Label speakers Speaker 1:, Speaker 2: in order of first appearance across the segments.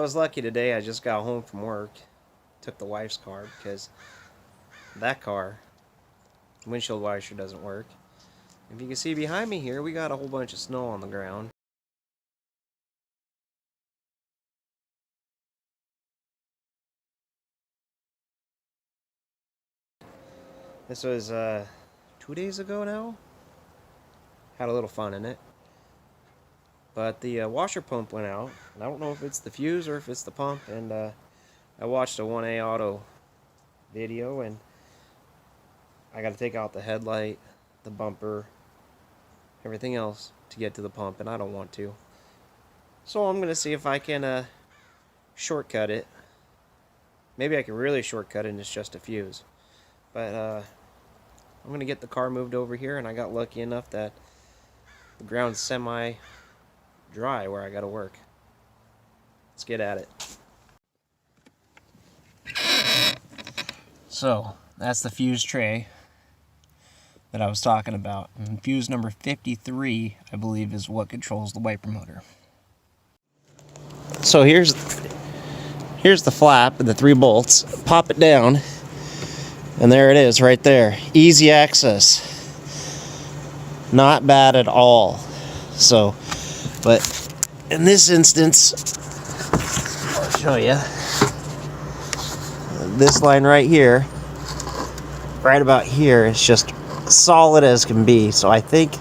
Speaker 1: was lucky today. I just got home from work, took the wife's car because that car windshield washer doesn't work. If you can see behind me here, we got a whole bunch of snow on the ground. This was 2 days ago now. Had a little fun in it. But the washer pump went out. And I don't know if it's the fuse or if it's the pump. And I watched a 1A Auto video, and I got to take out the headlight, the bumper, everything else to get to the pump, and I don't want to. So I'm going to see if I can shortcut it. Maybe I can really shortcut it and it's just a fuse. But I'm going to get the car moved over here, and I got lucky enough that the ground's semi-dry where I got to work. Let's get at it. So, that's the fuse tray that I was talking about. And fuse number 53, I believe, is what controls the wiper motor. So here's the flap and the 3 bolts. Pop it down, and there it is right there. Easy access. Not bad at all. So, but in this instance, I'll show you. This line right here, right about here, is just solid as can be. So I think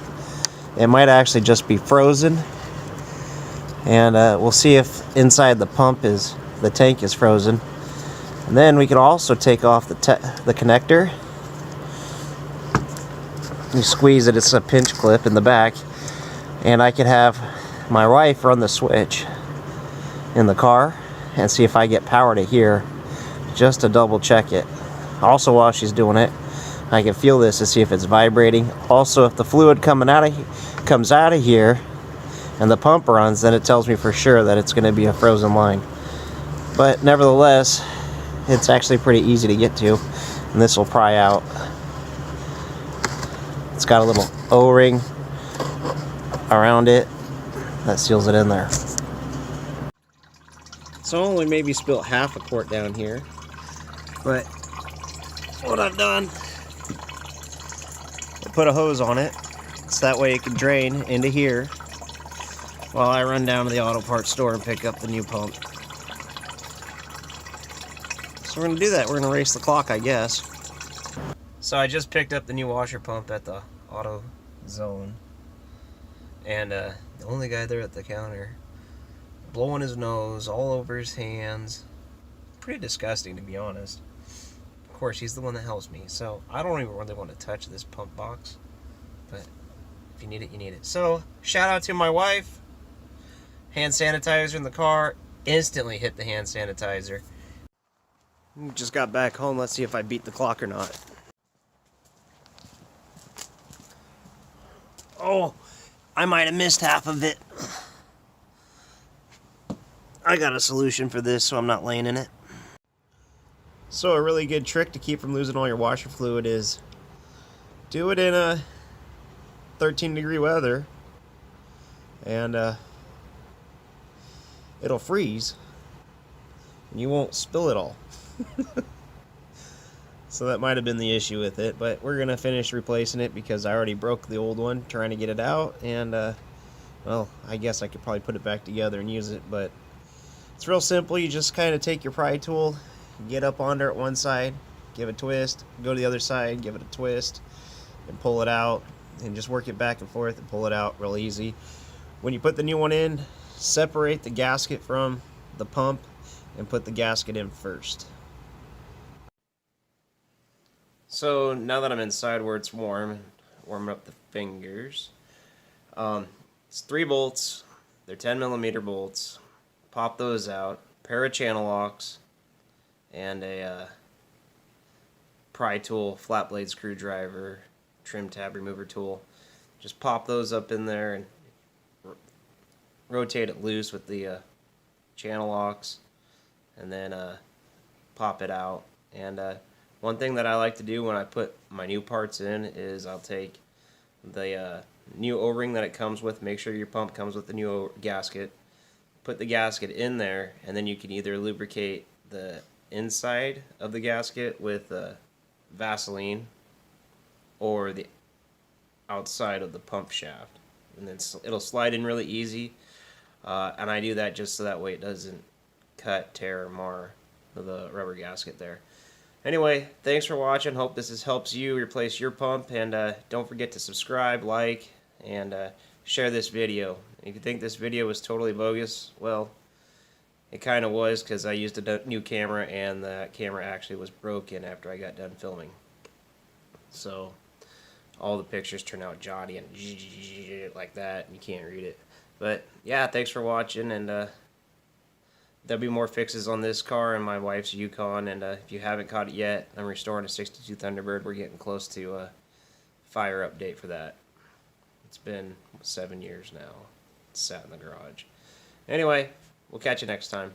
Speaker 1: it might actually just be frozen. And we'll see if inside the the tank is frozen. And then we can also take off the connector. You squeeze it, it's a pinch clip in the back. And I could have my wife run the switch in the car and see if I get power to here, just to double check it. Also, while she's doing it, I can feel this to see if it's vibrating. Also, if the fluid comes out of here and the pump runs, then it tells me for sure that it's going to be a frozen line. But nevertheless, it's actually pretty easy to get to, and this will pry out. It's got a little O-ring around it that seals it in there. So I only maybe spilt half a quart down here, but what I've done, I put a hose on it so that way it can drain into here while I run down to the auto parts store and pick up the new pump. So we're going to do that. We're going to race the clock, I guess. So I just picked up the new washer pump at the Auto Zone. And the only guy there at the counter, blowing his nose all over his hands. Pretty disgusting, to be honest. Of course, he's the one that helps me. So I don't even really want to touch this pump box. But if you need it, you need it. So shout out to my wife. Hand sanitizer in the car. Instantly hit the hand sanitizer. Just got back home. Let's see if I beat the clock or not. Oh, I might have missed half of it. I got a solution for this, so I'm not laying in it. So a really good trick to keep from losing all your washer fluid is do it in a 13-degree weather, and it'll freeze and you won't spill it all. So that might have been the issue with it, but we're gonna finish replacing it because I already broke the old one trying to get it out, and well, I guess I could probably put it back together and use it, but it's real simple. You just kind of take your pry tool, get up under it one side, give it a twist, go to the other side, give it a twist, and pull it out, and just work it back and forth and pull it out real easy. When you put the new one in, separate the gasket from the pump and put the gasket in first. So now that I'm inside where it's warm, warming up the fingers. It's 3 bolts. They're 10mm bolts. Pop those out. Pair of channel locks and a pry tool, flat blade screwdriver, trim tab remover tool. Just pop those up in there and rotate it loose with the channel locks, and then pop it out. And one thing that I like to do when I put my new parts in is I'll take the new O-ring that it comes with. Make sure your pump comes with the new gasket. put the gasket in there, and then you can either lubricate the inside of the gasket with Vaseline or the outside of the pump shaft, and then it'll slide in really easy. And I do that just so that way it doesn't cut, tear, or mar the rubber gasket there. Anyway, thanks for watching. Hope this helps you replace your pump, and don't forget to subscribe, like, and share this video. If you think this video was totally bogus, well, it kind of was, because I used a new camera and the camera actually was broken after I got done filming. So all the pictures turn out Johnny and like that, and you can't read it. But yeah, thanks for watching, and there'll be more fixes on this car and my wife's Yukon, and if you haven't caught it yet, I'm restoring a 62 Thunderbird. We're getting close to a fire update for that. It's been 7 years now. It's sat in the garage. Anyway, we'll catch you next time.